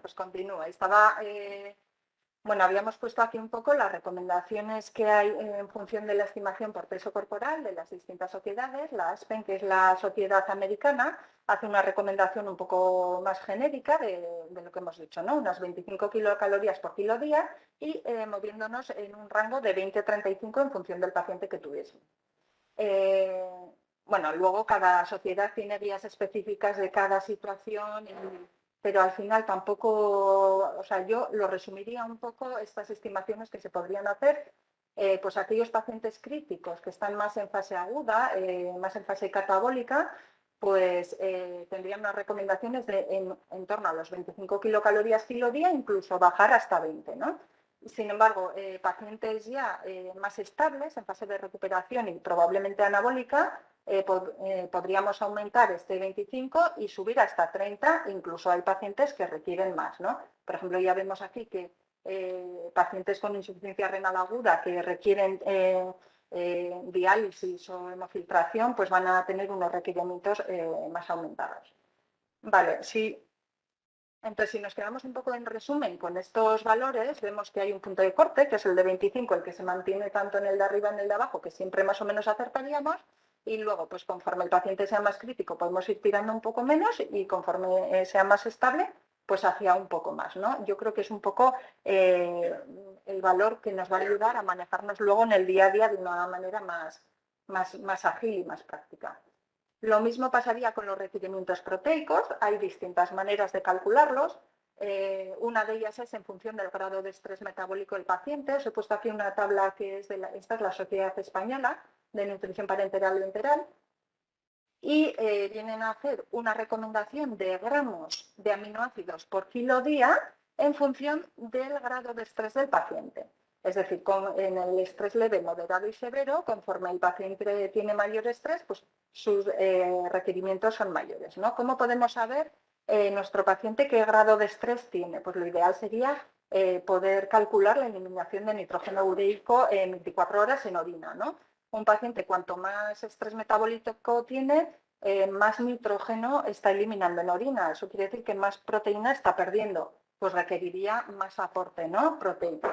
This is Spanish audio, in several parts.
pues continúa. Bueno, habíamos puesto aquí un poco las recomendaciones que hay en función de la estimación por peso corporal de las distintas sociedades. La ASPEN, que es la sociedad americana, hace una recomendación un poco más genérica de lo que hemos dicho, ¿no? Unas 25 kilocalorías por kilo día y moviéndonos en un rango de 20-35 en función del paciente que tuviese. Bueno, luego cada sociedad tiene guías específicas de cada situación, pero al final tampoco, o sea, yo lo resumiría un poco estas estimaciones que se podrían hacer, pues aquellos pacientes críticos que están más en fase aguda, más en fase catabólica, pues tendrían unas recomendaciones de en torno a los 25 kilocalorías kilo día, incluso bajar hasta 20, ¿no? Sin embargo, pacientes ya más estables, en fase de recuperación y probablemente anabólica, podríamos aumentar este 25 y subir hasta 30, incluso hay pacientes que requieren más, ¿no? Por ejemplo, ya vemos aquí que pacientes con insuficiencia renal aguda que requieren diálisis o hemofiltración, pues van a tener unos requerimientos más aumentados. Vale, sí. Entonces, si nos quedamos un poco en resumen con estos valores, vemos que hay un punto de corte, que es el de 25, el que se mantiene tanto en el de arriba como en el de abajo, que siempre más o menos acertaríamos, y luego, pues conforme el paciente sea más crítico, podemos ir tirando un poco menos, y conforme sea más estable, pues hacia un poco más, ¿no? Yo creo que es un poco el valor que nos va a ayudar a manejarnos luego en el día a día de una manera más ágil y más práctica. Lo mismo pasaría con los requerimientos proteicos, hay distintas maneras de calcularlos. Una de ellas es en función del grado de estrés metabólico del paciente. Os he puesto aquí una tabla que es esta es la Sociedad Española de Nutrición Parenteral y Enteral, y vienen a hacer una recomendación de gramos de aminoácidos por kilo día en función del grado de estrés del paciente. Es decir, en el estrés leve, moderado y severo, conforme el paciente tiene mayor estrés, pues sus requerimientos son mayores, ¿no? ¿Cómo podemos saber nuestro paciente qué grado de estrés tiene? Pues lo ideal sería poder calcular la eliminación de nitrógeno ureico en 24 horas en orina, ¿no? Un paciente, cuanto más estrés metabólico tiene, más nitrógeno está eliminando en orina. Eso quiere decir que más proteína está perdiendo. Pues requeriría más aporte, ¿no? Proteico.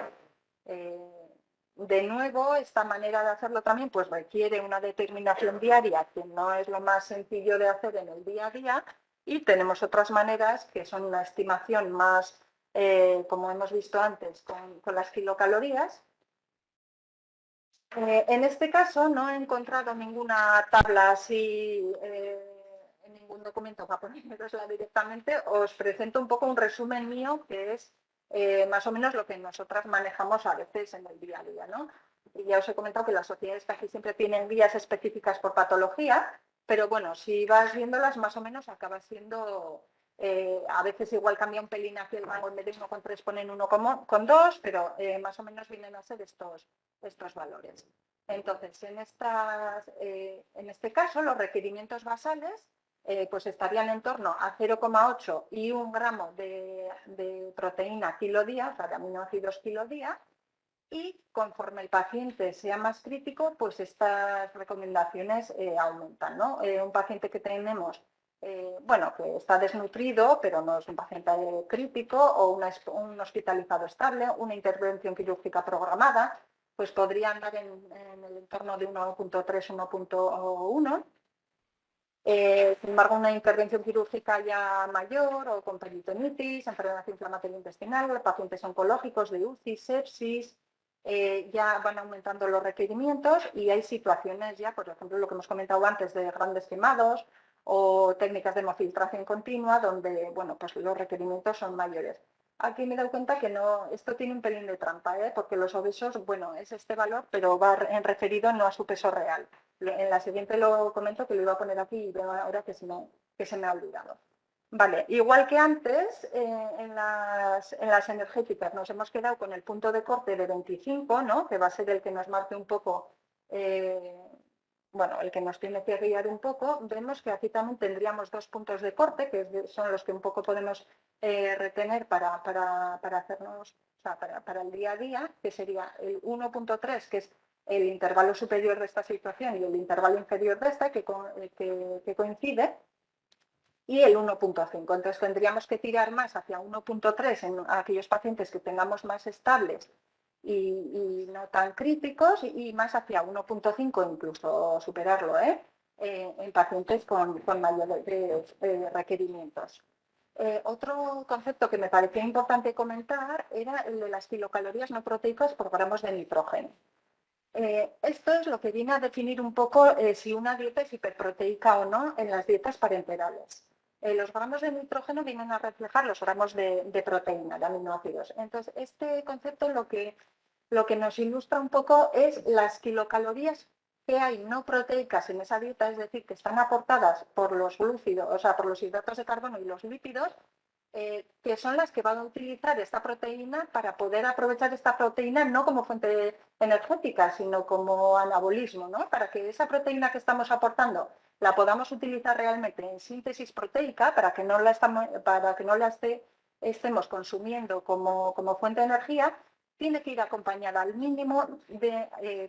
De nuevo, esta manera de hacerlo también pues requiere una determinación diaria, que no es lo más sencillo de hacer en el día a día, y tenemos otras maneras que son una estimación más, como hemos visto antes, con las kilocalorías. En este caso no he encontrado ninguna tabla así en ningún documento para ponérosla directamente. Os presento un poco un resumen mío que es más o menos lo que nosotras manejamos a veces en el día a día, ¿no? Y ya os he comentado que las sociedades casi siempre tienen guías específicas por patología, pero bueno, si vas viéndolas más o menos acaba siendo... a veces igual cambia un pelín hacia el rango, en vez de 1,3 ponen 1,2, pero más o menos vienen a ser estos valores. Entonces, en este caso, los requerimientos basales pues estarían en torno a 0,8 y 1 gramo de proteína kilo día, o sea, de aminoácidos kilo día, y conforme el paciente sea más crítico, pues estas recomendaciones aumentan, ¿no? Un paciente que tenemos, bueno, que está desnutrido, pero no es un paciente crítico, o un hospitalizado estable, una intervención quirúrgica programada, pues podría andar en el entorno de 1,3, 1,1. Sin embargo, una intervención quirúrgica ya mayor o con peritonitis, enfermedad inflamatoria intestinal, pacientes oncológicos de UCI, sepsis, ya van aumentando los requerimientos, y hay situaciones ya, por ejemplo, lo que hemos comentado antes de grandes quemados o técnicas de hemofiltración continua, donde bueno, pues los requerimientos son mayores. Aquí me he dado cuenta que no, esto tiene un pelín de trampa, porque los obesos, bueno, es este valor, pero va en referido no a su peso real. En la siguiente lo comento, que lo iba a poner aquí y veo ahora que se me ha olvidado. Vale, igual que antes, en las energéticas nos hemos quedado con el punto de corte de 25, ¿no? Que va a ser el que nos marque un poco, bueno, el que nos tiene que guiar un poco. Vemos que aquí también tendríamos 2 puntos de corte, que son los que un poco podemos retener para hacernos, o sea, para el día a día, que sería el 1,3, que es el intervalo superior de esta situación, y el intervalo inferior de esta, que coincide. y el 1,5. Entonces tendríamos que tirar más hacia 1,3 en aquellos pacientes que tengamos más estables y no tan críticos, y más hacia 1,5, incluso superarlo, en pacientes con mayores requerimientos. Otro concepto que me parecía importante comentar era el de las kilocalorías no proteicas por gramos de nitrógeno. Esto es lo que viene a definir un poco si una dieta es hiperproteica o no en las dietas parenterales. Los gramos de nitrógeno vienen a reflejar los gramos de proteína, de aminoácidos. Entonces, este concepto lo que nos ilustra un poco es las kilocalorías que hay no proteicas en esa dieta, es decir, que están aportadas por los glúcidos, o sea, por los hidratos de carbono y los lípidos, que son las que van a utilizar esta proteína para poder aprovechar esta proteína no como fuente energética, sino como anabolismo, ¿no? Para que esa proteína que estamos aportando la podamos utilizar realmente en síntesis proteica, para que no la estemos consumiendo como fuente de energía, tiene que ir acompañada al mínimo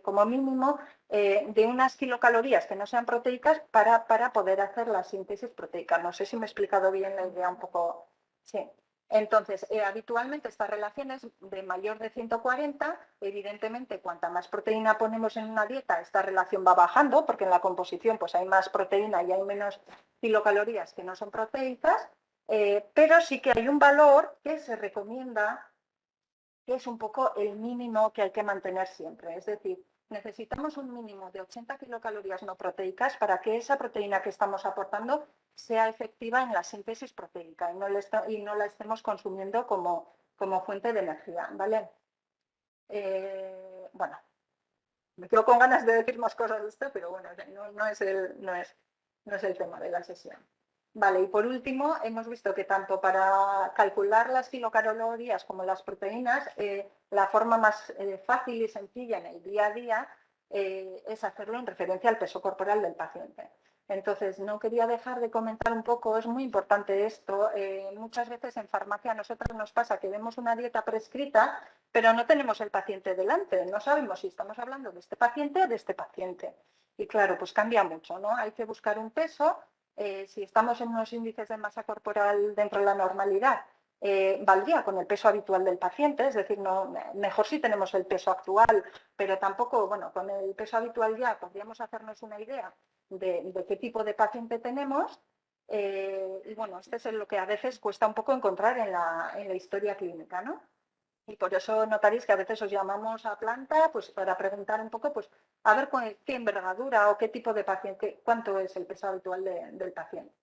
como mínimo de unas kilocalorías que no sean proteicas para poder hacer la síntesis proteica. No sé si me he explicado bien la idea un poco. Sí. Entonces, habitualmente estas relaciones de mayor de 140, evidentemente, cuanta más proteína ponemos en una dieta, esta relación va bajando, porque en la composición pues, hay más proteína y hay menos kilocalorías que no son proteicas, pero sí que hay un valor que se recomienda, que es un poco el mínimo que hay que mantener siempre. Es decir, necesitamos un mínimo de 80 kilocalorías no proteicas para que esa proteína que estamos aportando sea efectiva en la síntesis proteica y no la estemos consumiendo como fuente de energía, ¿vale? Bueno, me quedo con ganas de decir más cosas de esto, pero bueno, no es el tema de la sesión. Vale, y por último, hemos visto que tanto para calcular las kilocalorías como las proteínas, la forma más fácil y sencilla en el día a día es hacerlo en referencia al peso corporal del paciente. Entonces, no quería dejar de comentar un poco, es muy importante esto. Muchas veces en farmacia a nosotros nos pasa que vemos una dieta prescrita, pero no tenemos el paciente delante, no sabemos si estamos hablando de este paciente o de este paciente. Y claro, pues cambia mucho, ¿no? Hay que buscar un peso. Si estamos en unos índices de masa corporal dentro de la normalidad, valdría con el peso habitual del paciente, es decir, mejor si tenemos el peso actual, pero tampoco, bueno, con el peso habitual ya podríamos hacernos una idea de qué tipo de paciente tenemos. Y bueno, este es lo que a veces cuesta un poco encontrar en la historia clínica, ¿no? Y por eso notaréis que a veces os llamamos a planta pues, para preguntar un poco, pues, a ver qué envergadura o qué tipo de paciente, cuánto es el peso habitual del paciente.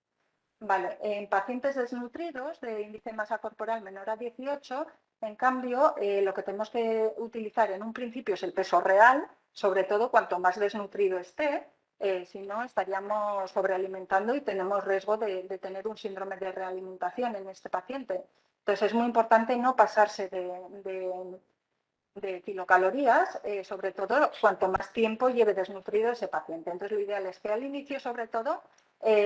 Vale, en pacientes desnutridos de índice de masa corporal menor a 18, en cambio, lo que tenemos que utilizar en un principio es el peso real, sobre todo cuanto más desnutrido esté, si no estaríamos sobrealimentando y tenemos riesgo de tener un síndrome de realimentación en este paciente. Entonces es muy importante no pasarse de kilocalorías, sobre todo cuanto más tiempo lleve desnutrido ese paciente. Entonces lo ideal es que al inicio, sobre todo,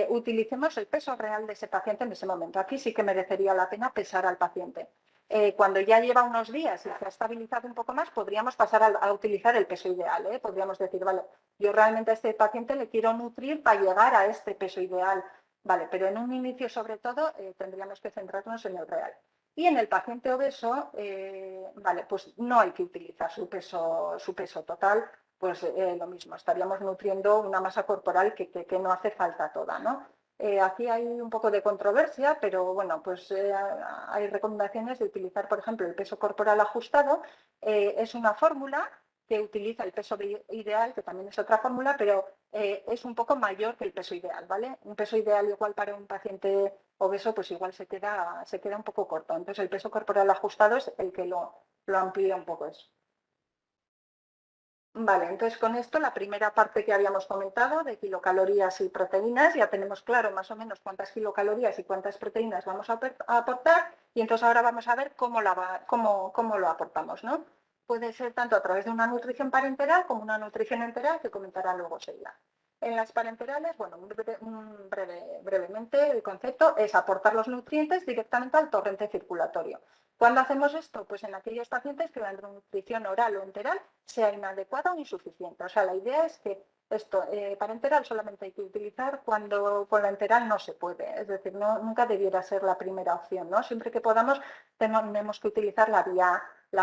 utilicemos el peso real de ese paciente en ese momento. Aquí sí que merecería la pena pesar al paciente. Cuando ya lleva unos días y se ha estabilizado un poco más, podríamos pasar a utilizar el peso ideal. Podríamos decir, vale, yo realmente a este paciente le quiero nutrir para llegar a este peso ideal. Vale, pero en un inicio, sobre todo, tendríamos que centrarnos en el real. Y en el paciente obeso, vale, pues no hay que utilizar su peso total, pues lo mismo, estaríamos nutriendo una masa corporal que no hace falta toda, ¿no? Aquí hay un poco de controversia, pero bueno, pues hay recomendaciones de utilizar, por ejemplo, el peso corporal ajustado. Es una fórmula que utiliza el peso ideal, que también es otra fórmula, pero es un poco mayor que el peso ideal, ¿vale? Un peso ideal igual para un paciente obeso, pues igual se queda un poco corto. Entonces el peso corporal ajustado es el que lo amplía un poco eso. Vale, entonces con esto la primera parte que habíamos comentado de kilocalorías y proteínas, ya tenemos claro más o menos cuántas kilocalorías y cuántas proteínas vamos a aportar, y entonces ahora vamos a ver cómo lo aportamos, ¿no? Puede ser tanto a través de una nutrición parenteral como una nutrición enteral, que comentará luego Sheila. En las parenterales, bueno, brevemente el concepto es aportar los nutrientes directamente al torrente circulatorio. ¿Cuándo hacemos esto? Pues en aquellos pacientes que la nutrición oral o enteral sea inadecuada o insuficiente. O sea, la idea es que esto parenteral solamente hay que utilizar cuando con la enteral no se puede. Es decir, nunca debiera ser la primera opción, ¿no? Siempre que podamos tenemos que utilizar la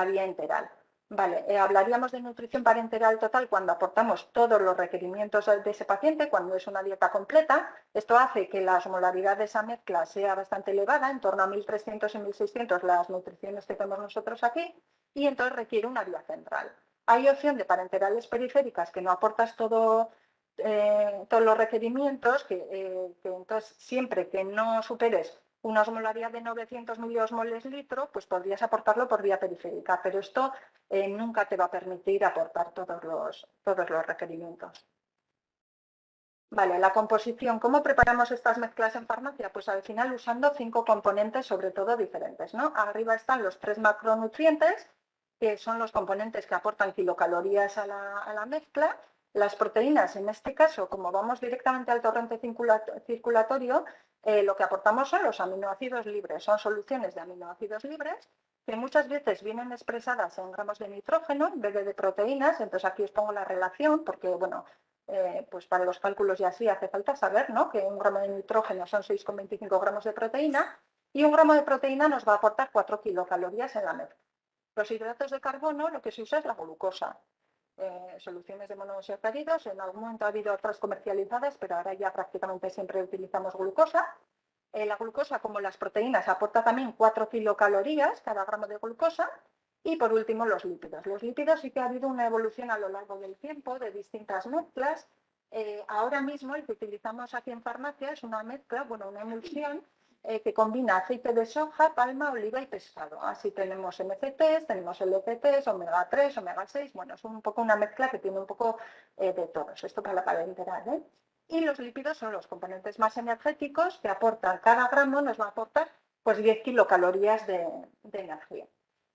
vía enteral. Vale, hablaríamos de nutrición parenteral total cuando aportamos todos los requerimientos de ese paciente, cuando es una dieta completa. Esto hace que la osmolaridad de esa mezcla sea bastante elevada, en torno a 1.300 y 1.600 las nutriciones que tenemos nosotros aquí, y entonces requiere una vía central. Hay opción de parenterales periféricas que no aportas todos los requerimientos, que entonces siempre que no superes una osmolaridad de 900 miliosmoles litro, pues podrías aportarlo por vía periférica, pero esto nunca te va a permitir aportar todos los requerimientos. Vale, la composición. ¿Cómo preparamos estas mezclas en farmacia? Pues al final usando 5 componentes, sobre todo diferentes, ¿no? Arriba están los 3 macronutrientes, que son los componentes que aportan kilocalorías a la mezcla. Las proteínas, en este caso, como vamos directamente al torrente circulatorio, lo que aportamos son los aminoácidos libres, son soluciones de aminoácidos libres que muchas veces vienen expresadas en gramos de nitrógeno en vez de proteínas. Entonces aquí os pongo la relación porque, bueno, pues para los cálculos y así hace falta saber, ¿no?, que un gramo de nitrógeno son 6,25 gramos de proteína y un gramo de proteína nos va a aportar 4 kilocalorías en la mezcla. Los hidratos de carbono, lo que se usa es la glucosa. Soluciones de monosacáridos, en algún momento ha habido otras comercializadas, pero ahora ya prácticamente siempre utilizamos glucosa. La glucosa, como las proteínas, aporta también 4 kilocalorías cada gramo de glucosa. Y por último, los lípidos. Los lípidos sí que ha habido una evolución a lo largo del tiempo de distintas mezclas. Ahora mismo el que utilizamos aquí en farmacia es una mezcla, bueno, una emulsión que combina aceite de soja, palma, oliva y pescado. Así tenemos MCTs, tenemos LCTs, omega 3, omega 6. Bueno, es un poco una mezcla que tiene un poco de todos. Esto para la parenteral, ¿eh? Y los lípidos son los componentes más energéticos que aportan, cada gramo nos va a aportar pues 10 kilocalorías de energía.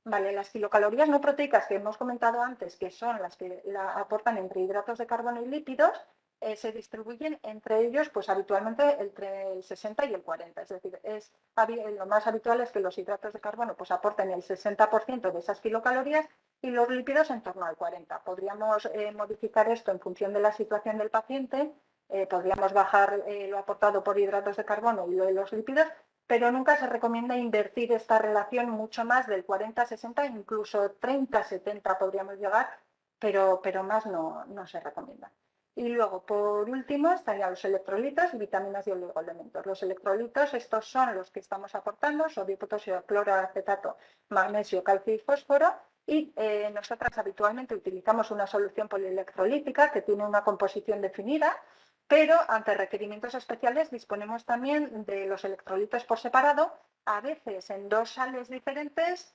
Vale, las kilocalorías no proteicas que hemos comentado antes, que son las que aportan entre hidratos de carbono y lípidos, se distribuyen entre ellos pues habitualmente entre el 60 y el 40. Es decir, lo más habitual es que los hidratos de carbono pues aporten el 60% de esas kilocalorías y los lípidos en torno al 40%. Podríamos modificar esto en función de la situación del paciente, podríamos bajar lo aportado por hidratos de carbono y lo de los lípidos, pero nunca se recomienda invertir esta relación mucho más del 40-60, incluso 30-70 podríamos llegar, pero más no se recomienda. Y luego, por último, estarían los electrolitos, vitaminas y oligoelementos. Los electrolitos, estos son los que estamos aportando: sodio, potasio, cloro, acetato, magnesio, calcio y fósforo. Y nosotras habitualmente utilizamos una solución polielectrolítica que tiene una composición definida, pero ante requerimientos especiales disponemos también de los electrolitos por separado, a veces en 2 sales diferentes,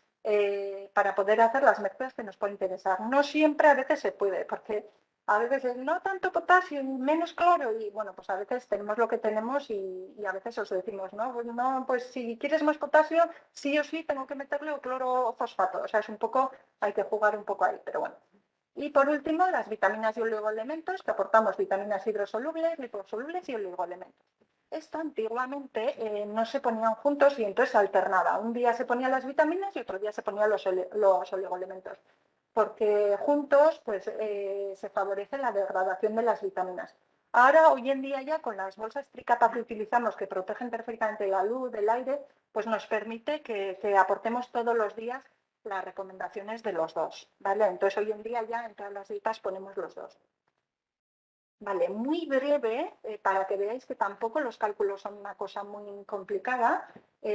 para poder hacer las mezclas que nos pueden interesar. No siempre, a veces se puede, porque a veces no tanto potasio y menos cloro, y bueno, pues a veces tenemos lo que tenemos y a veces os decimos, ¿no? Pues no, pues si quieres más potasio, sí o sí tengo que meterle cloro o fosfato. O sea, es un poco, hay que jugar un poco ahí, pero bueno. Y por último, las vitaminas y oligoelementos, que aportamos vitaminas hidrosolubles, liposolubles y oligoelementos. Esto antiguamente no se ponían juntos y entonces se alternaba. Un día se ponían las vitaminas y otro día se ponían los oligoelementos, porque juntos pues, se favorece la degradación de las vitaminas. Ahora, hoy en día ya con las bolsas tricapa que utilizamos, que protegen perfectamente la luz, del aire, pues nos permite que aportemos todos los días las recomendaciones de los dos, ¿vale? Entonces hoy en día ya en todas las dietas ponemos los dos. Vale, muy breve, para que veáis que tampoco los cálculos son una cosa muy complicada.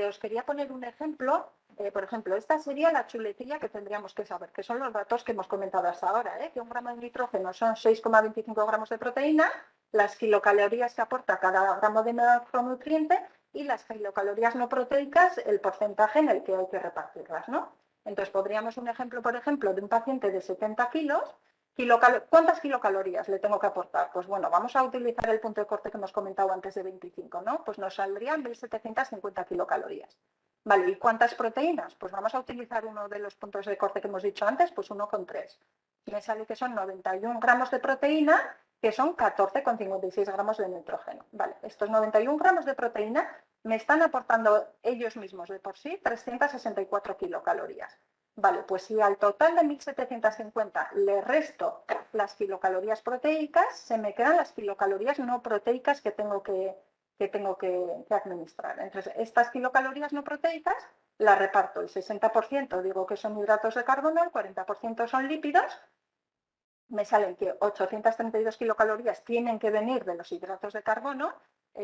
Os quería poner un ejemplo. Por ejemplo, esta sería la chuletilla que tendríamos que saber, que son los datos que hemos comentado hasta ahora, que un gramo de nitrógeno son 6,25 gramos de proteína, las kilocalorías que aporta cada gramo de macronutriente y las kilocalorías no proteicas, el porcentaje en el que hay que repartirlas, ¿no? Entonces, podríamos un ejemplo, por ejemplo, de un paciente de 70 kilos. ¿Cuántas kilocalorías le tengo que aportar? Pues bueno, vamos a utilizar el punto de corte que hemos comentado antes de 25, ¿no? Pues nos saldrían 1.750 kilocalorías. Vale, ¿y cuántas proteínas? Pues vamos a utilizar uno de los puntos de corte que hemos dicho antes, pues 1,3. Me sale que son 91 gramos de proteína, que son 14,56 gramos de nitrógeno. Vale, estos 91 gramos de proteína me están aportando ellos mismos de por sí 364 kilocalorías. Vale, pues si al total de 1750 le resto las kilocalorías proteicas, se me quedan las kilocalorías no proteicas que tengo que administrar. Entonces, estas kilocalorías no proteicas las reparto. El 60% digo que son hidratos de carbono, el 40% son lípidos. Me salen que 832 kilocalorías tienen que venir de los hidratos de carbono,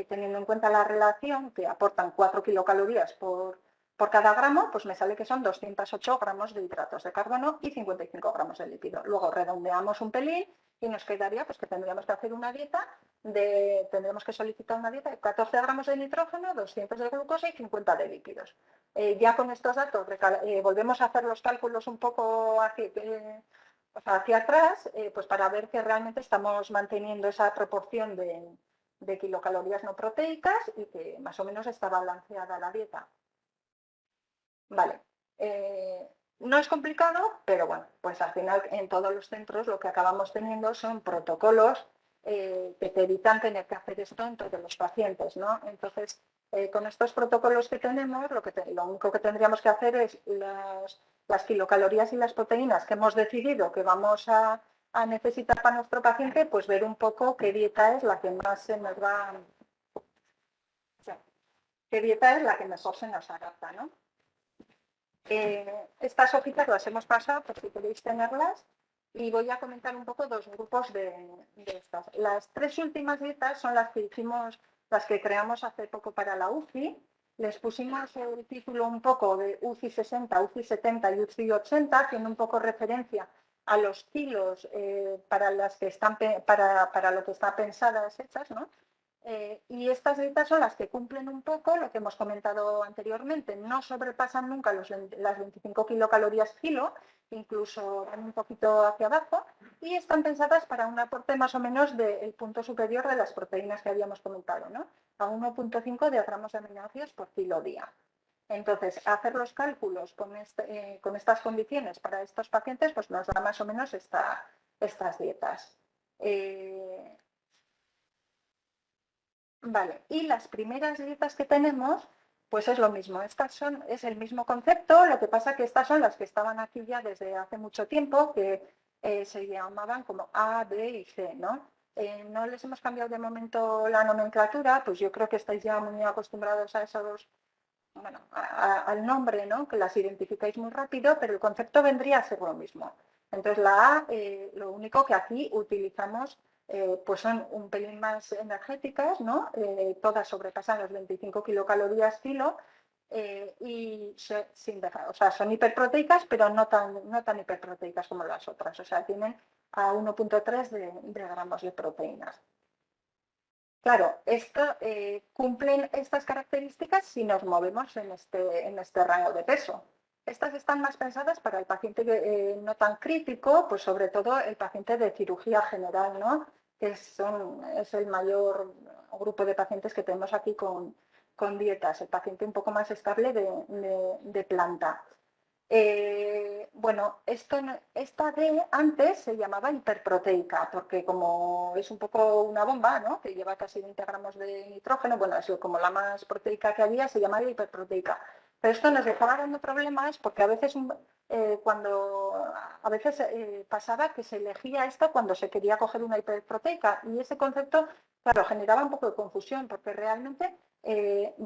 teniendo en cuenta la relación que aportan 4 kilocalorías por cada gramo, pues me sale que son 208 gramos de hidratos de carbono y 55 gramos de lípido. Luego redondeamos un pelín y nos quedaría pues que tendríamos que hacer una dieta tendremos que solicitar una dieta de 14 gramos de nitrógeno, 200 de glucosa y 50 de lípidos. Ya con estos datos volvemos a hacer los cálculos un poco hacia atrás, pues para ver que realmente estamos manteniendo esa proporción de kilocalorías no proteicas y que más o menos está balanceada la dieta. Vale. No es complicado, pero bueno, pues al final en todos los centros lo que acabamos teniendo son protocolos que te evitan tener que hacer esto en todos los pacientes, ¿no? Entonces, con estos protocolos que tenemos, lo único que tendríamos que hacer es las kilocalorías y las proteínas que hemos decidido que vamos a necesitar para nuestro paciente, pues ver un poco qué dieta es la que más se nos va, o sea, qué dieta es la que mejor se nos adapta, ¿no? Estas hojitas las hemos pasado por si queréis tenerlas y voy a comentar un poco dos grupos de estas. Las tres últimas dietas son las que hicimos, las que creamos hace poco para la UCI. Les pusimos el título un poco de UCI 60, UCI 70 y UCI 80, tiene un poco referencia a los kilos para las que están para lo que están pensadas hechas, ¿no? Y estas dietas son las que cumplen un poco lo que hemos comentado anteriormente, no sobrepasan nunca las 25 kilocalorías kilo, incluso van un poquito hacia abajo, y están pensadas para un aporte más o menos del punto superior de las proteínas que habíamos comentado, ¿no? A 1,5 de gramos de aminoácidos por kilo día. Entonces, hacer los cálculos con estas condiciones para estos pacientes, pues nos da más o menos estas dietas. Vale, y las primeras dietas que tenemos, pues es lo mismo. Es el mismo concepto, lo que pasa que estas son las que estaban aquí ya desde hace mucho tiempo, que se llamaban como A, B y C, ¿no? No les hemos cambiado de momento la nomenclatura, pues yo creo que estáis ya muy acostumbrados a esos, bueno, al nombre, ¿no? Que las identificáis muy rápido, pero el concepto vendría a ser lo mismo. Entonces la A, lo único que aquí utilizamos pues son un pelín más energéticas, ¿no? Todas sobrepasan los 25 kilocalorías kilo y sin dejar, o sea, son hiperproteicas, pero no tan hiperproteicas como las otras, o sea, tienen a 1,3 de gramos de proteínas. Claro, cumplen estas características si nos movemos en este rango de peso. Estas están más pensadas para el paciente no tan crítico, pues sobre todo el paciente de cirugía general, ¿no? Que es el mayor grupo de pacientes que tenemos aquí con dietas, el paciente un poco más estable de planta. Bueno, esta D antes se llamaba hiperproteica, porque como es un poco una bomba, ¿no? Que lleva casi 20 gramos de nitrógeno, bueno, es como la más proteica que había, se llamaba hiperproteica. Pero esto nos dejaba dando problemas porque a veces pasaba que se elegía esto cuando se quería coger una hiperproteica y ese concepto, claro, generaba un poco de confusión porque realmente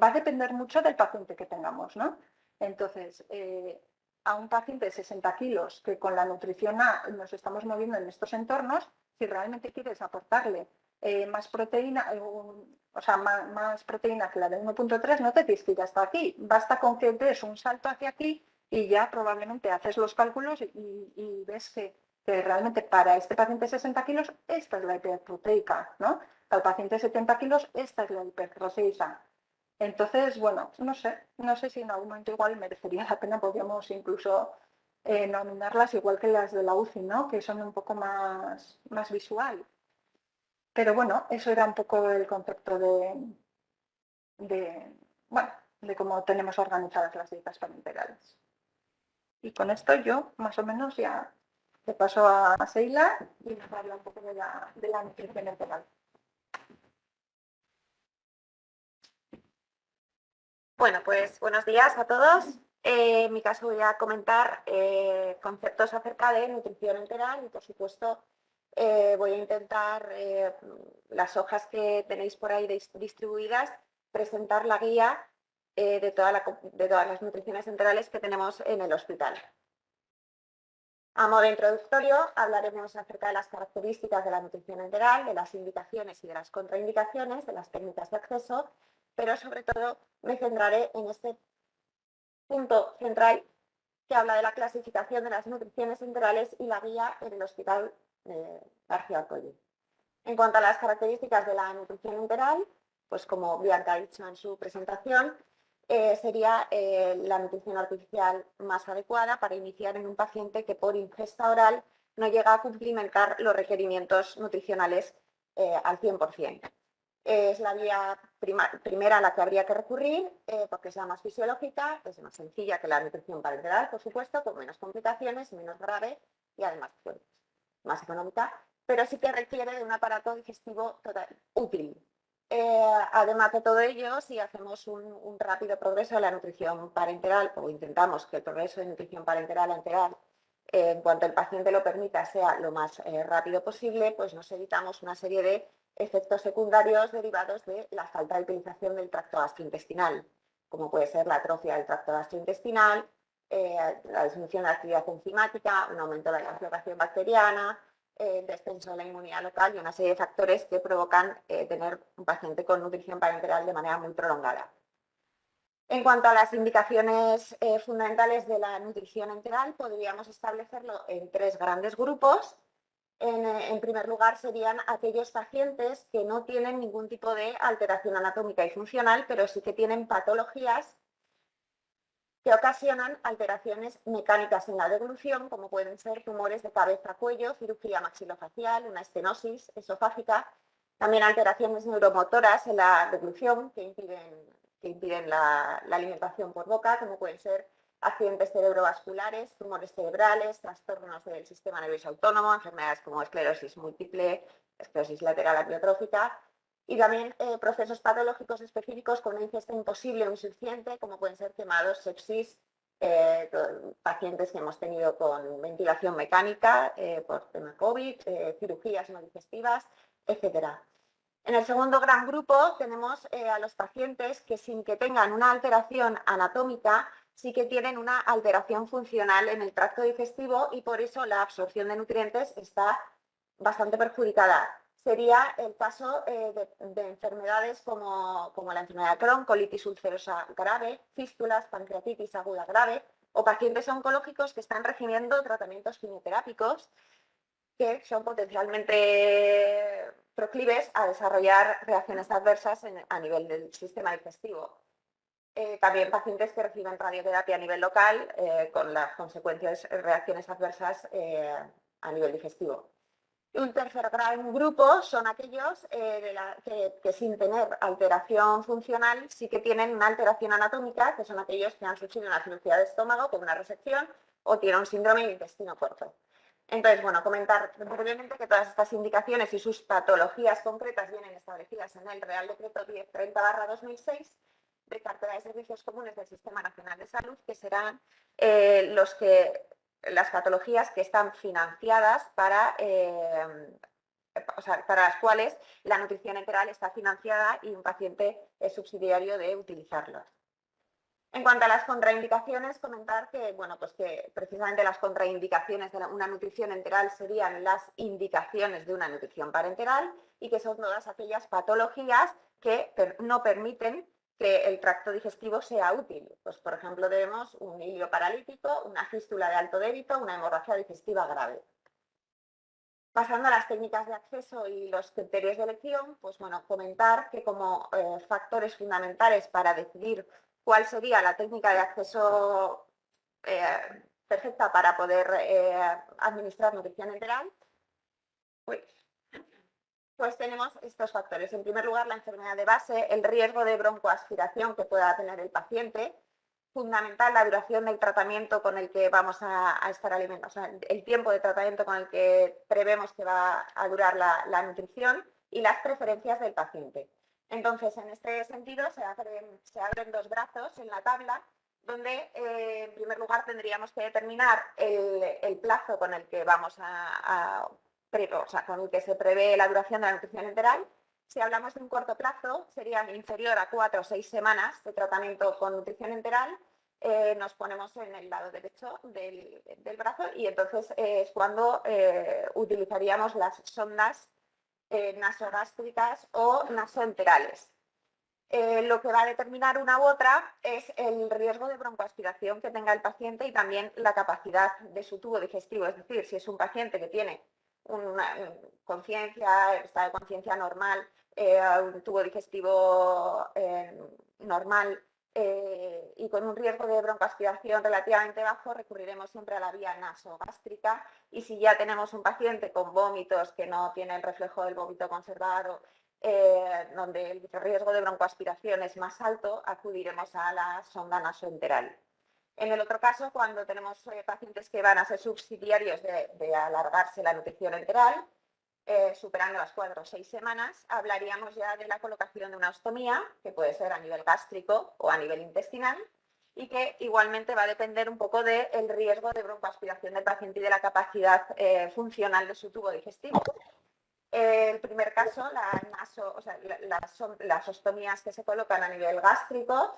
va a depender mucho del paciente que tengamos, ¿no? Entonces, a un paciente de 60 kilos que con la nutrición A nos estamos moviendo en estos entornos, si realmente quieres aportarle más proteína, o sea, más proteína que la de 1,3, no te tienes que ir hasta aquí. Basta con que des un salto hacia aquí y ya probablemente haces los cálculos y ves que realmente para este paciente de 60 kilos esta es la hiperproteica, ¿no? Para el paciente de 70 kilos esta es la hiperproteica. Entonces, bueno, no sé si en algún momento igual merecería la pena, podríamos incluso nominarlas igual que las de la UCI, ¿no? Que son un poco más visual. Pero bueno, eso era un poco el concepto bueno, de cómo tenemos organizadas las dietas parenterales. Y con esto yo, más o menos, ya te paso a Seila y nos habla un poco de la nutrición enteral. Bueno, pues buenos días a todos. En mi caso voy a comentar conceptos acerca de nutrición enteral y, por supuesto, voy a intentar, las hojas que tenéis por ahí distribuidas, presentar la guía de todas las nutriciones enterales que tenemos en el hospital. A modo introductorio, hablaremos acerca de las características de la nutrición enteral, de las indicaciones y de las contraindicaciones, de las técnicas de acceso, pero sobre todo me centraré en este punto central que habla de la clasificación de las nutriciones enterales y la guía en el Hospital García Orcollí. En cuanto a las características de la nutrición enteral, pues como Bianca ha dicho en su presentación, sería la nutrición artificial más adecuada para iniciar en un paciente que por ingesta oral no llega a cumplimentar los requerimientos nutricionales al 100%. Es la vía primera a la que habría que recurrir porque es la más fisiológica, es más sencilla que la nutrición parenteral, por supuesto, con menos complicaciones, menos grave y además pues, más económica, pero sí que requiere de un aparato digestivo útil. Además de todo ello, si hacemos un rápido progreso en la nutrición parenteral, o intentamos que el progreso de nutrición parenteral enteral, en cuanto el paciente lo permita, sea lo más rápido posible, pues nos evitamos una serie de efectos secundarios derivados de la falta de utilización del tracto gastrointestinal, como puede ser la atrofia del tracto gastrointestinal, la disminución de la actividad enzimática, un aumento de la floración bacteriana, descenso de la inmunidad local y una serie de factores que provocan tener un paciente con nutrición parenteral de manera muy prolongada. En cuanto a las indicaciones fundamentales de la nutrición enteral, podríamos establecerlo en tres grandes grupos. En primer lugar, serían aquellos pacientes que no tienen ningún tipo de alteración anatómica y funcional, pero sí que tienen patologías que ocasionan alteraciones mecánicas en la deglución, como pueden ser tumores de cabeza-cuello, cirugía maxilofacial, una estenosis esofágica, también alteraciones neuromotoras en la deglución que impiden la alimentación por boca, como pueden ser accidentes cerebrovasculares, tumores cerebrales, trastornos del sistema nervioso autónomo, enfermedades como esclerosis múltiple, esclerosis lateral amiotrófica, y también procesos patológicos específicos con una ingesta imposible o insuficiente, como pueden ser quemados, sepsis, pacientes que hemos tenido con ventilación mecánica por tema COVID, cirugías no digestivas, etc. En el segundo gran grupo tenemos a los pacientes que, sin que tengan una alteración anatómica, sí que tienen una alteración funcional en el tracto digestivo y por eso la absorción de nutrientes está bastante perjudicada. Sería el caso de enfermedades como la enfermedad de Crohn, colitis ulcerosa grave, fístulas, pancreatitis aguda grave o pacientes oncológicos que están recibiendo tratamientos quimioterápicos que son potencialmente proclives a desarrollar reacciones adversas a nivel del sistema digestivo. También pacientes que reciben radioterapia a nivel local con las consecuencias reacciones adversas a nivel digestivo. Un tercer gran grupo son aquellos que sin tener alteración funcional sí que tienen una alteración anatómica, que son aquellos que han sufrido una cirugía de estómago con una resección o tienen un síndrome de intestino corto. Entonces, bueno, comentar brevemente que todas estas indicaciones y sus patologías concretas vienen establecidas en el Real Decreto 1030/2006 de Cartera de Servicios Comunes del Sistema Nacional de Salud, que serán las patologías que están financiadas para las cuales la nutrición enteral está financiada y un paciente es subsidiario de utilizarlos. En cuanto a las contraindicaciones, comentar que, bueno, pues que precisamente las contraindicaciones de una nutrición enteral serían las indicaciones de una nutrición parenteral y que son todas aquellas patologías que no permiten que el tracto digestivo sea útil. Pues, por ejemplo, tenemos un hilio paralítico, una fístula de alto débito, una hemorragia digestiva grave. Pasando a las técnicas de acceso y los criterios de elección, pues bueno, comentar que como factores fundamentales para decidir cuál sería la técnica de acceso perfecta para poder administrar nutrición enteral, pues tenemos estos factores. En primer lugar, la enfermedad de base, el riesgo de broncoaspiración que pueda tener el paciente, fundamental la duración del tratamiento con el que vamos a estar alimentados, o sea, el tiempo de tratamiento con el que prevemos que va a durar la nutrición y las preferencias del paciente. Entonces, en este sentido, se abren dos brazos en la tabla, donde en primer lugar tendríamos que determinar el plazo con el que con el que se prevé la duración de la nutrición enteral. Si hablamos de un corto plazo, serían inferior a 4 o 6 semanas de tratamiento con nutrición enteral. Nos ponemos en el lado derecho del brazo y entonces es cuando utilizaríamos las sondas nasogástricas o nasoenterales. Lo que va a determinar una u otra es el riesgo de broncoaspiración que tenga el paciente y también la capacidad de su tubo digestivo. Es decir, si es un paciente que tiene una conciencia, estado de conciencia normal, un tubo digestivo normal y con un riesgo de broncoaspiración relativamente bajo, recurriremos siempre a la vía nasogástrica. Y si ya tenemos un paciente con vómitos que no tiene el reflejo del vómito conservado, donde el riesgo de broncoaspiración es más alto, acudiremos a la sonda nasoenteral. En el otro caso, cuando tenemos pacientes que van a ser subsidiarios de alargarse la nutrición enteral, superando las 4 o 6 semanas, hablaríamos ya de la colocación de una ostomía, que puede ser a nivel gástrico o a nivel intestinal, y que igualmente va a depender un poco del riesgo de broncoaspiración del paciente y de la capacidad funcional de su tubo digestivo. El primer caso, las ostomías que se colocan a nivel gástrico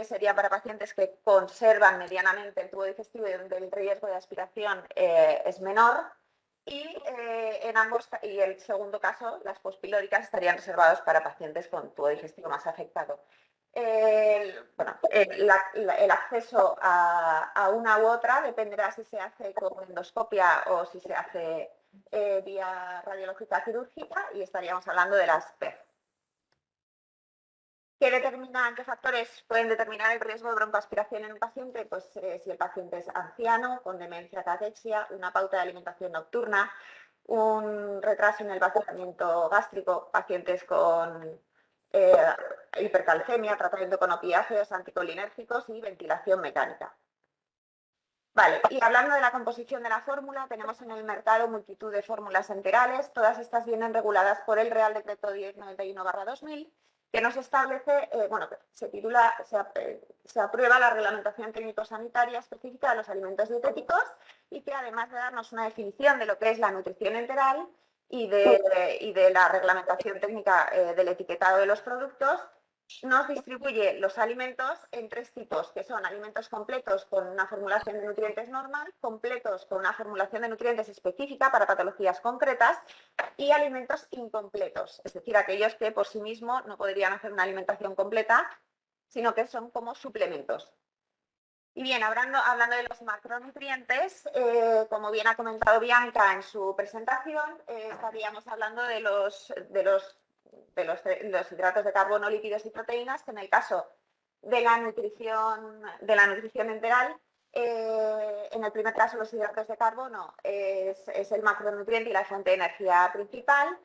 serían para pacientes que conservan medianamente el tubo digestivo y donde el riesgo de aspiración es menor. Y el segundo caso, las pospilóricas, estarían reservados para pacientes con tubo digestivo más afectado. El acceso a una u otra dependerá si se hace con endoscopia o si se hace vía radiológica quirúrgica, y estaríamos hablando de las PER. ¿Qué factores pueden determinar el riesgo de broncoaspiración en un paciente? Pues si el paciente es anciano, con demencia, catexia, una pauta de alimentación nocturna, un retraso en el vaciamiento gástrico, pacientes con hipercalcemia, tratamiento con opiáceos, anticolinérgicos y ventilación mecánica. Vale, y hablando de la composición de la fórmula, tenemos en el mercado multitud de fórmulas enterales. Todas estas vienen reguladas por el Real Decreto 1091/2000, que nos establece, se aprueba la reglamentación técnico-sanitaria específica de los alimentos dietéticos, y que además de darnos una definición de lo que es la nutrición enteral y de la reglamentación técnica del etiquetado de los productos, nos distribuye los alimentos en 3 tipos, que son alimentos completos con una formulación de nutrientes normal, completos con una formulación de nutrientes específica para patologías concretas, y alimentos incompletos, es decir, aquellos que por sí mismos no podrían hacer una alimentación completa, sino que son como suplementos. Y bien, hablando de los macronutrientes, como bien ha comentado Bianca en su presentación, estaríamos hablando de los hidratos de carbono, lípidos y proteínas, que en el caso de la nutrición enteral, en el primer caso los hidratos de carbono es el macronutriente y la fuente de energía principal.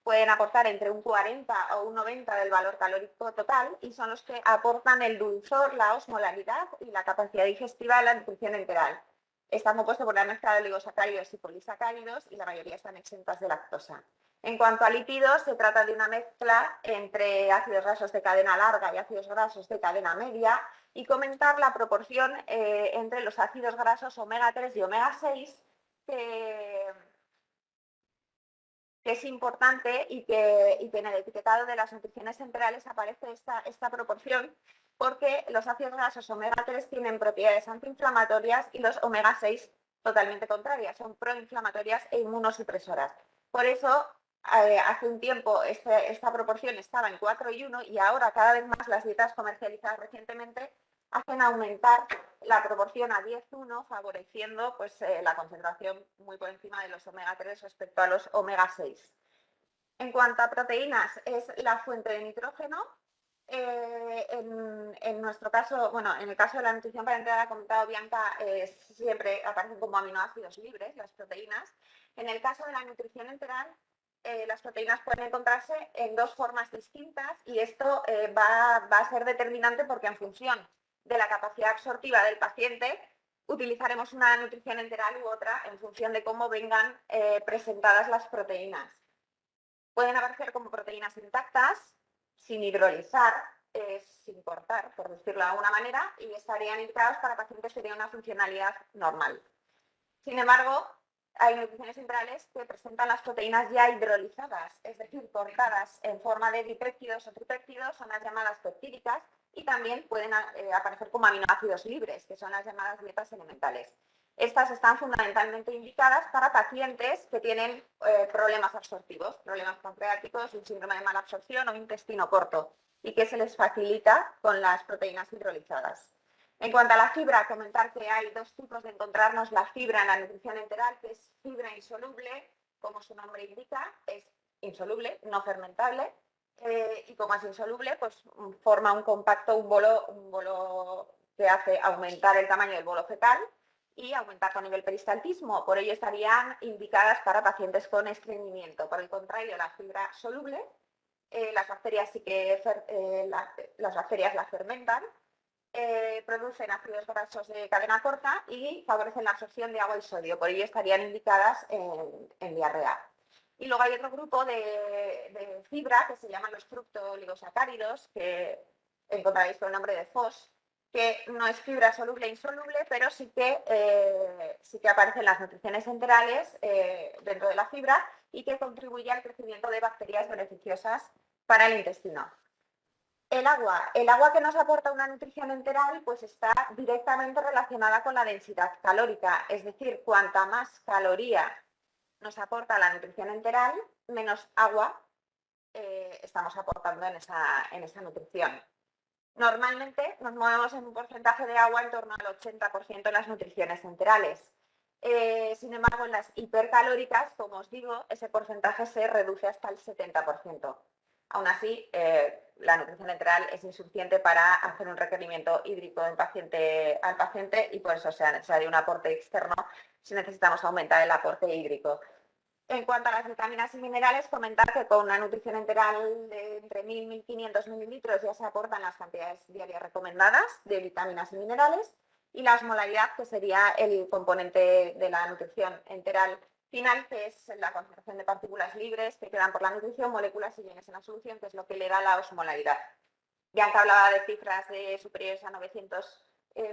Pueden aportar entre un 40 o un 90 del valor calórico total, y son los que aportan el dulzor, la osmolaridad y la capacidad digestiva de la nutrición enteral. Están compuestos por la mezcla de oligosacáridos y polisacáridos, y la mayoría están exentas de lactosa. En cuanto a lípidos, se trata de una mezcla entre ácidos grasos de cadena larga y ácidos grasos de cadena media, y comentar la proporción entre los ácidos grasos omega 3 y omega 6, que es importante, y que en el etiquetado de las nutriciones enterales aparece esta proporción, porque los ácidos grasos omega 3 tienen propiedades antiinflamatorias y los omega 6 totalmente contrarias, son proinflamatorias e inmunosupresoras. Por eso, hace un tiempo esta proporción estaba en 4 y 1, y ahora cada vez más las dietas comercializadas recientemente hacen aumentar la proporción a 10:1, favoreciendo pues, la concentración muy por encima de los omega 3 respecto a los omega 6. En cuanto a proteínas, es la fuente de nitrógeno. En nuestro caso, en el caso de la nutrición parenteral, ha comentado Bianca, siempre aparecen como aminoácidos libres las proteínas. En el caso de la nutrición enteral, las proteínas pueden encontrarse en 2 formas distintas, y esto va a ser determinante porque en función de la capacidad absortiva del paciente utilizaremos una nutrición enteral u otra en función de cómo vengan presentadas las proteínas. Pueden aparecer como proteínas intactas, sin hidrolizar, sin cortar, por decirlo de alguna manera, y estarían indicados para pacientes que tienen una funcionalidad normal. Sin embargo, hay nutriciones integrales que presentan las proteínas ya hidrolizadas, es decir, cortadas en forma de dipéptidos o tripéptidos, son las llamadas peptídicas, y también pueden aparecer como aminoácidos libres, que son las llamadas dietas elementales. Estas están fundamentalmente indicadas para pacientes que tienen problemas absortivos, problemas pancreáticos, un síndrome de mala absorción o intestino corto, y que se les facilita con las proteínas hidrolizadas. En cuanto a la fibra, comentar que hay dos tipos de encontrarnos la fibra en la nutrición enteral, que es fibra insoluble, como su nombre indica, es insoluble, no fermentable, y como es insoluble, pues forma un compacto, un bolo que hace aumentar el tamaño del bolo fecal y aumentar con nivel peristaltismo. Por ello estarían indicadas para pacientes con estreñimiento. Por el contrario, la fibra soluble, las bacterias sí que las bacterias la fermentan, producen ácidos grasos de cadena corta y favorecen la absorción de agua y sodio. Por ello estarían indicadas en diarrea. Y luego hay otro grupo de fibra que se llaman los fructooligosacáridos, que encontraréis con el nombre de FOS, que no es fibra soluble e insoluble, pero sí que aparecen las nutriciones enterales dentro de la fibra y que contribuye al crecimiento de bacterias beneficiosas para el intestino. El agua que nos aporta una nutrición enteral pues está directamente relacionada con la densidad calórica, es decir, cuanta más caloría nos aporta la nutrición enteral, menos agua estamos aportando en esa nutrición. Normalmente nos movemos en un porcentaje de agua en torno al 80% en las nutriciones enterales. Sin embargo, en las hipercalóricas, como os digo, ese porcentaje se reduce hasta el 70%. Aún así, la nutrición enteral es insuficiente para hacer un requerimiento hídrico al paciente y por eso sea necesario un aporte externo si necesitamos aumentar el aporte hídrico. En cuanto a las vitaminas y minerales, comentar que con una nutrición enteral de entre 1.000 y 1.500 mililitros ya se aportan las cantidades diarias recomendadas de vitaminas y minerales, y la osmolaridad, que sería el componente de la nutrición enteral final, que es la concentración de partículas libres que quedan por la nutrición, moléculas y iones en la solución, que es lo que le da la osmolaridad. Ya que hablaba de cifras superiores a 900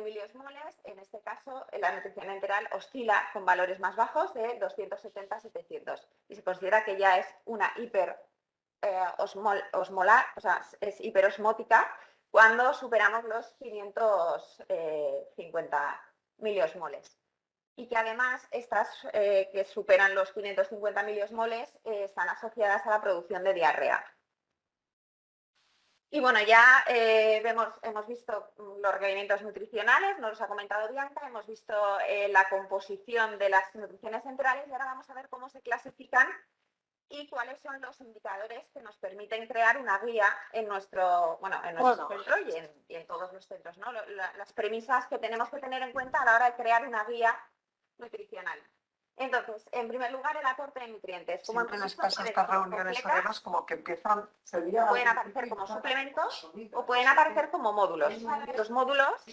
miliosmoles, en este caso la nutrición enteral oscila con valores más bajos de 270 a 700 y se considera que ya es una osmolar, o sea, es hiperosmótica cuando superamos los 550 miliosmoles. Y que además estas que superan los 550 miliosmoles están asociadas a la producción de diarrea. Y bueno, ya hemos visto los requerimientos nutricionales, nos los ha comentado Bianca, hemos visto la composición de las nutriciones enterales y ahora vamos a ver cómo se clasifican y cuáles son los indicadores que nos permiten crear una guía en nuestro centro y en todos los centros, ¿no? Las premisas que tenemos que tener en cuenta a la hora de crear una guía nutricional. Entonces, en primer lugar, el aporte de nutrientes. Como siempre les pasa estas reuniones además como que empiezan... Pueden aparecer como suplementos o pueden aparecer como módulos. Los módulos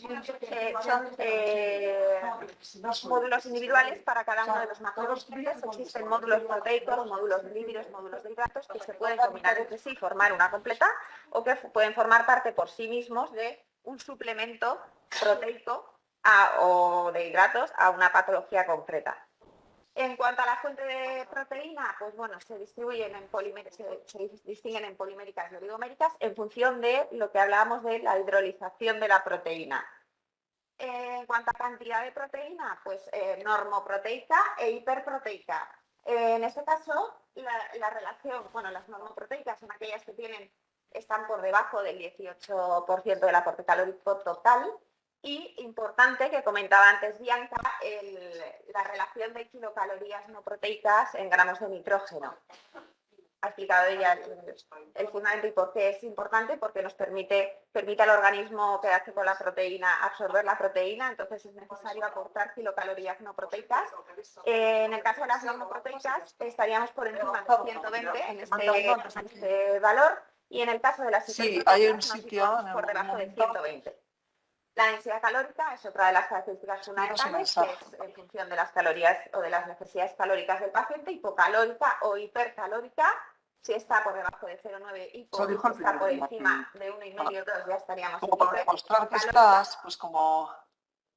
son módulos individuales para cada uno de los macronutrientes. Existen módulos proteicos, módulos lípidos, módulos de hidratos que se pueden combinar entre sí y formar una completa o que pueden formar parte por sí mismos de un suplemento proteico o de hidratos a una patología concreta. En cuanto a la fuente de proteína, pues bueno, se distinguen en poliméricas y oligoméricas en función de lo que hablábamos de la hidrolización de la proteína. En cuanto a cantidad de proteína, pues normoproteica e hiperproteica. En este caso, la relación, bueno, las normoproteicas son aquellas que están por debajo del 18% del aporte calórico total. Y importante, que comentaba antes Bianca, la relación de kilocalorías no proteicas en gramos de nitrógeno. Ha explicado ella el fundamento y por qué es importante, porque nos permite al organismo quedarse con la proteína, absorber la proteína, entonces es necesario aportar kilocalorías no proteicas. En el caso de las no proteicas estaríamos por encima de 120 en este valor, y en el caso de las hay un sitio por debajo de 120. La densidad calórica es otra de las características fundamentales, que es en función de las calorías o de las necesidades calóricas del paciente, hipocalórica o hipercalórica. Si está por debajo de 0,9 y Eso dijo el está por primer encima de 1,5, 2, ya estaríamos como en para demostrar que hipercalórica. estás, pues como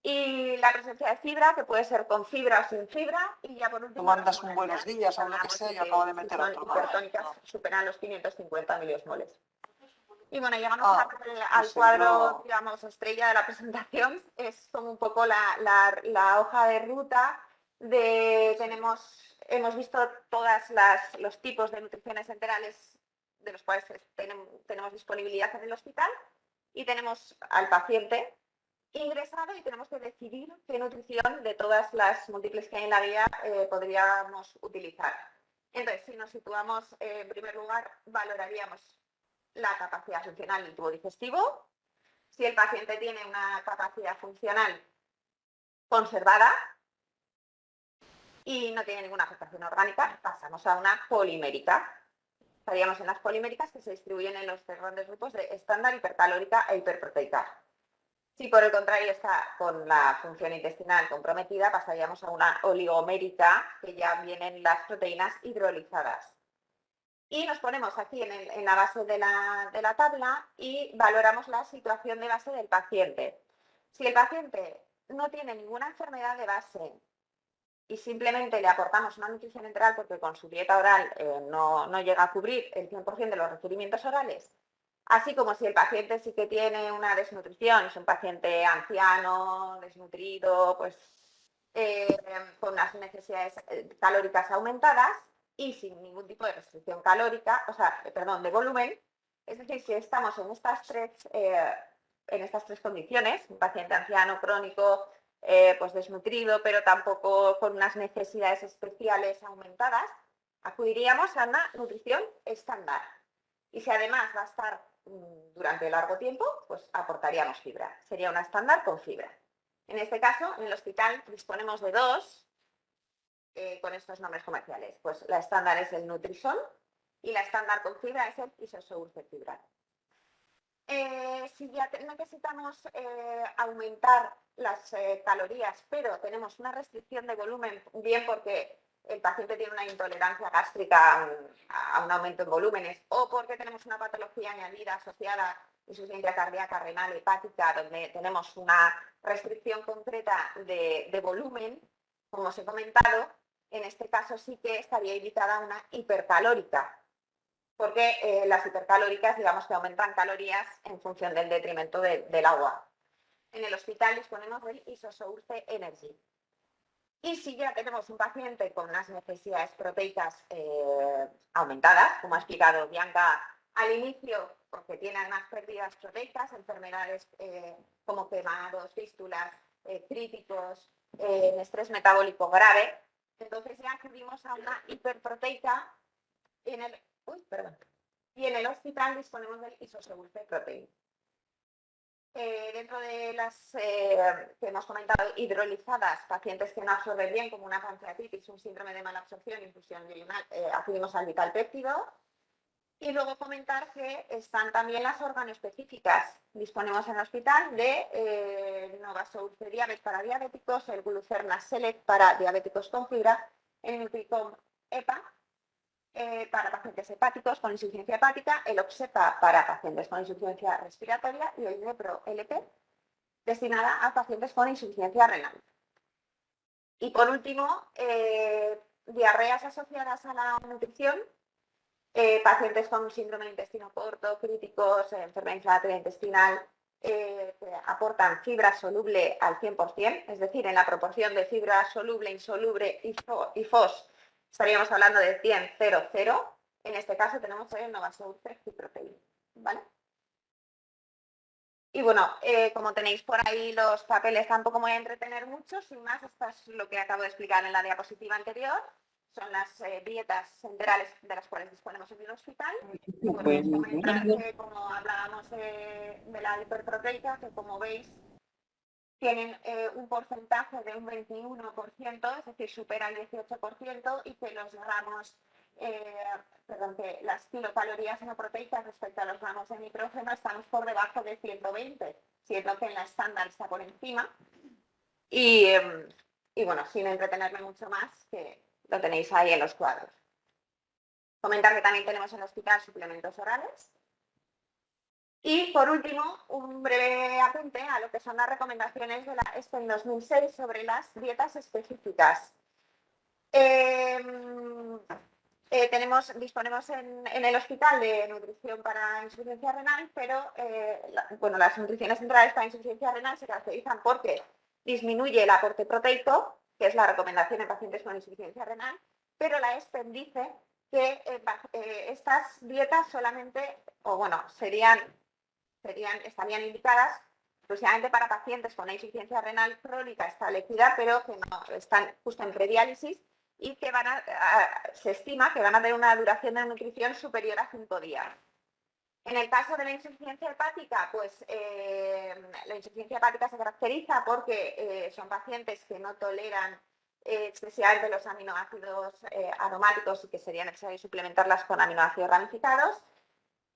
Y la presencia de fibra, que puede ser con fibra o sin fibra. Y ya por último, tú mandas las un buenos osmolaridades, días que o lo que hablamos sea de y acabo de si meter son otro. hipertónicas, No. superan los 550 miliosmoles. Y bueno, llegamos Ah, al sé, cuadro, yo- digamos, estrella de la presentación. Es como un poco la hoja de ruta hemos visto todos los tipos de nutriciones enterales de los cuales tenemos disponibilidad en el hospital y tenemos al paciente ingresado y tenemos que decidir qué nutrición de todas las múltiples que hay en la guía podríamos utilizar. Entonces, si nos situamos en primer lugar, valoraríamos la capacidad funcional del tubo digestivo. Si el paciente tiene una capacidad funcional conservada y no tiene ninguna afectación orgánica, pasamos a una polimérica. Estaríamos en las poliméricas, que se distribuyen en los tres grandes grupos de estándar, hipercalórica e hiperproteica. Si por el contrario está con la función intestinal comprometida, pasaríamos a una oligomérica, que ya vienen las proteínas hidrolizadas. Y nos ponemos aquí en la base de la tabla y valoramos la situación de base del paciente. Si el paciente no tiene ninguna enfermedad de base y simplemente le aportamos una nutrición enteral porque con su dieta oral no llega a cubrir el 100% de los requerimientos orales, así como si el paciente sí que tiene una desnutrición, es un paciente anciano, desnutrido, pues con unas necesidades calóricas aumentadas y sin ningún tipo de restricción calórica, de volumen. Es decir, si estamos en estas tres condiciones, un paciente anciano, crónico, pues desnutrido, pero tampoco con unas necesidades especiales aumentadas, acudiríamos a una nutrición estándar. Y si además va a estar durante largo tiempo, pues aportaríamos fibra. Sería una estándar con fibra. En este caso, en el hospital disponemos de dos con estos nombres comerciales. Pues la estándar es el Nutrisol y la estándar con fibra es el Isosource-Fibra. Si ya necesitamos aumentar las calorías, pero tenemos una restricción de volumen, bien porque el paciente tiene una intolerancia gástrica a un aumento en volúmenes o porque tenemos una patología añadida asociada insuficiencia cardíaca, renal, hepática, donde tenemos una restricción concreta de volumen, como os he comentado, en este caso sí que estaría indicada una hipercalórica, porque las hipercalóricas, digamos que aumentan calorías en función del detrimento del agua. En el hospital disponemos del Isosource Energy. Y si ya tenemos un paciente con unas necesidades proteicas aumentadas, como ha explicado Bianca al inicio, porque tiene unas pérdidas proteicas, enfermedades como quemados, fístulas, críticos, estrés metabólico grave, entonces ya acudimos a una hiperproteica y en el hospital disponemos del Isosource Protein. Dentro de las que hemos comentado, hidrolizadas, pacientes que no absorben bien, como una pancreatitis, un síndrome de mala absorción, infusión yeyunal, acudimos al vitalpéptido. Y luego comentar que están también las organoespecíficas. Disponemos en el hospital de Novasource Diabetes para diabéticos, el Glucerna Select para diabéticos con fibra, el Nutricom EPA para pacientes hepáticos con insuficiencia hepática, el Oxepa para pacientes con insuficiencia respiratoria y el Nepro LP destinada a pacientes con insuficiencia renal. Y por último, diarreas asociadas a la nutrición, pacientes con un síndrome de intestino corto, críticos, enfermedad inflamatoria intestinal, que aportan fibra soluble al 100%, es decir, en la proporción de fibra soluble, insoluble y FOS, estaríamos hablando de 100-0-0. En este caso tenemos el Novasource Protein, ¿vale? Y bueno, como tenéis por ahí los papeles, tampoco me voy a entretener mucho, sin más, esto es lo que acabo de explicar en la diapositiva anterior. Son las dietas enterales de las cuales disponemos en el hospital. Y bueno, os comentar que, como hablábamos de la hiperproteica, que como veis tienen un porcentaje de un 21%, es decir, supera el 18%, y que los gramos, que las kilocalorías no proteicas respecto a los gramos de nitrógeno estamos por debajo de 120, siendo que en la estándar está por encima. Y bueno, sin entretenerme mucho más, que lo tenéis ahí en los cuadros. Comentar que también tenemos en el hospital suplementos orales. Y por último, un breve apunte a lo que son las recomendaciones de la ESPEN 2006 sobre las dietas específicas. Disponemos en el hospital de nutrición para insuficiencia renal, pero las nutriciones centrales para insuficiencia renal se caracterizan porque disminuye el aporte proteico, que es la recomendación en pacientes con insuficiencia renal, pero la ESPEN dice que estas dietas solamente, estarían indicadas exclusivamente para pacientes con una insuficiencia renal crónica establecida, pero que no están justo en prediálisis y que se estima que van a tener una duración de nutrición superior a 5 días. En el caso de la insuficiencia hepática, la insuficiencia hepática se caracteriza porque son pacientes que no toleran excesivamente los aminoácidos aromáticos y que sería necesario suplementarlas con aminoácidos ramificados.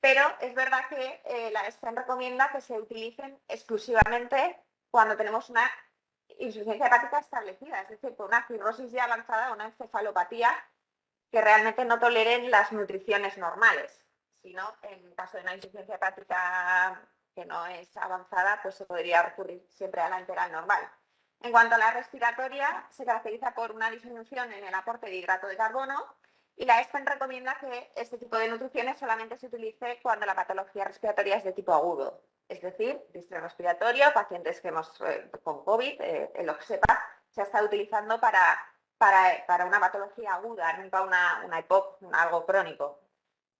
Pero es verdad que la ESPEN recomienda que se utilicen exclusivamente cuando tenemos una insuficiencia hepática establecida, es decir, por una cirrosis ya avanzada o una encefalopatía que realmente no toleren las nutriciones normales, sino en caso de una insuficiencia hepática que no es avanzada, pues se podría recurrir siempre a la enteral normal. En cuanto a la respiratoria, se caracteriza por una disminución en el aporte de hidrato de carbono. Y la ESPEN recomienda que este tipo de nutriciones solamente se utilice cuando la patología respiratoria es de tipo agudo, es decir, distrés respiratorio, pacientes que hemos con COVID, el Oxepa se ha estado utilizando para una patología aguda, nunca una EPOC, algo crónico.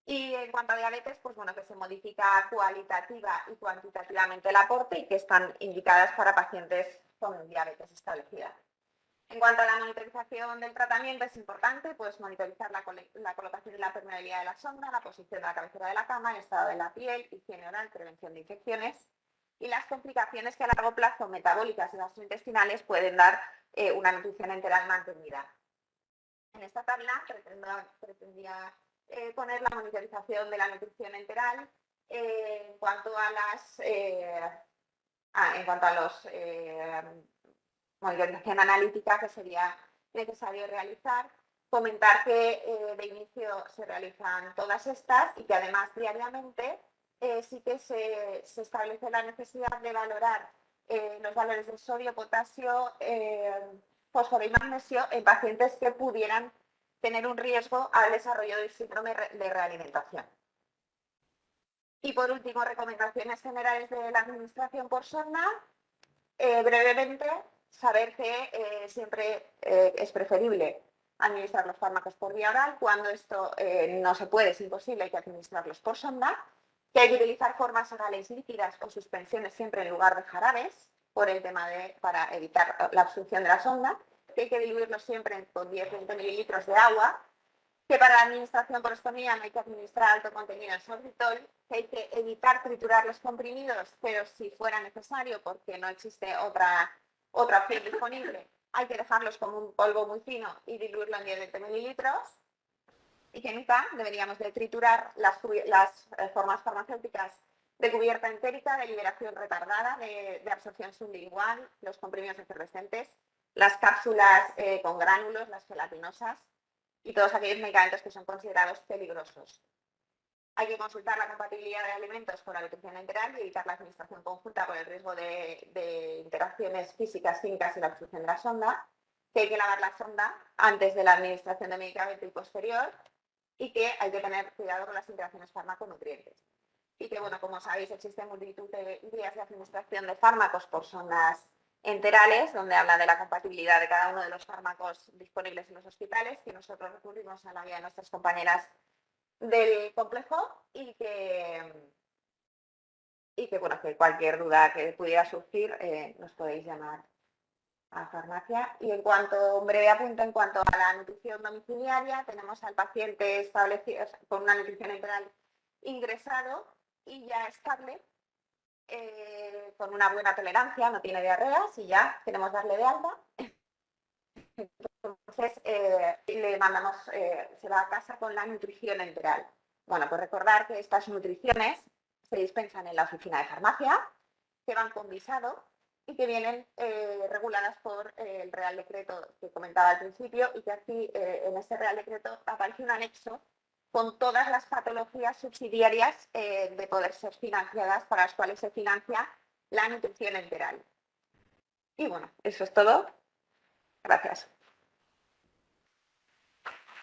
Y en cuanto a diabetes, que se modifica cualitativa y cuantitativamente el aporte y que están indicadas para pacientes con diabetes establecida. En cuanto a la monitorización del tratamiento, es importante monitorizar la colocación y la permeabilidad de la sonda, la posición de la cabecera de la cama, el estado de la piel, higiene oral, prevención de infecciones y las complicaciones que a largo plazo metabólicas y gastrointestinales pueden dar una nutrición enteral mantenida. En esta tabla pretendía poner la monitorización de la nutrición enteral en cuanto a los monitorización analítica que sería necesario realizar, comentar que de inicio se realizan todas estas y que además diariamente sí que se establece la necesidad de valorar los valores de sodio, potasio, fósforo y magnesio en pacientes que pudieran tener un riesgo al desarrollo del síndrome de realimentación. Y por último, recomendaciones generales de la administración por sonda. Brevemente, saber que siempre es preferible administrar los fármacos por vía oral. Cuando esto no se puede, es imposible, hay que administrarlos por sonda. Que hay que utilizar formas orales líquidas o suspensiones siempre en lugar de jarabes, por el tema para evitar la obstrucción de la sonda. Que hay que diluirlos siempre con 10-20 mililitros de agua. Que para la administración por ostomía no hay que administrar alto contenido en sorbitol, que hay que evitar triturar los comprimidos, pero si fuera necesario, porque no existe otra opción disponible, hay que dejarlos como un polvo muy fino y diluirlo en 10-20 mililitros. Y que nunca deberíamos de triturar las formas farmacéuticas de cubierta entérica, de liberación retardada, de absorción sublingual, los comprimidos efervescentes, las cápsulas con gránulos, las gelatinosas, y todos aquellos medicamentos que son considerados peligrosos. Hay que consultar la compatibilidad de alimentos con la nutrición enteral y evitar la administración conjunta por el riesgo de interacciones físicas, químicas y la obstrucción de la sonda. Que hay que lavar la sonda antes de la administración de medicamento y posterior. Y que hay que tener cuidado con las interacciones fármaco-nutrientes. Y que, como sabéis, existen multitud de vías de administración de fármacos por sondas enterales, donde habla de la compatibilidad de cada uno de los fármacos disponibles en los hospitales, que nosotros recurrimos a la guía de nuestras compañeras del complejo y que cualquier duda que pudiera surgir nos podéis llamar a farmacia. Y un breve apunte en cuanto a la nutrición domiciliaria, tenemos al paciente establecido con una nutrición enteral ingresado y ya estable, con una buena tolerancia, no tiene diarreas y ya queremos darle de alta. Entonces le mandamos, se va a casa con la nutrición enteral. Pues recordar que estas nutriciones se dispensan en la oficina de farmacia, que van con visado y que vienen reguladas por el Real Decreto que comentaba al principio y que aquí en este Real Decreto aparece un anexo con todas las patologías subsidiarias de poder ser financiadas, para las cuales se financia la nutrición enteral. Y bueno, eso es todo. Gracias.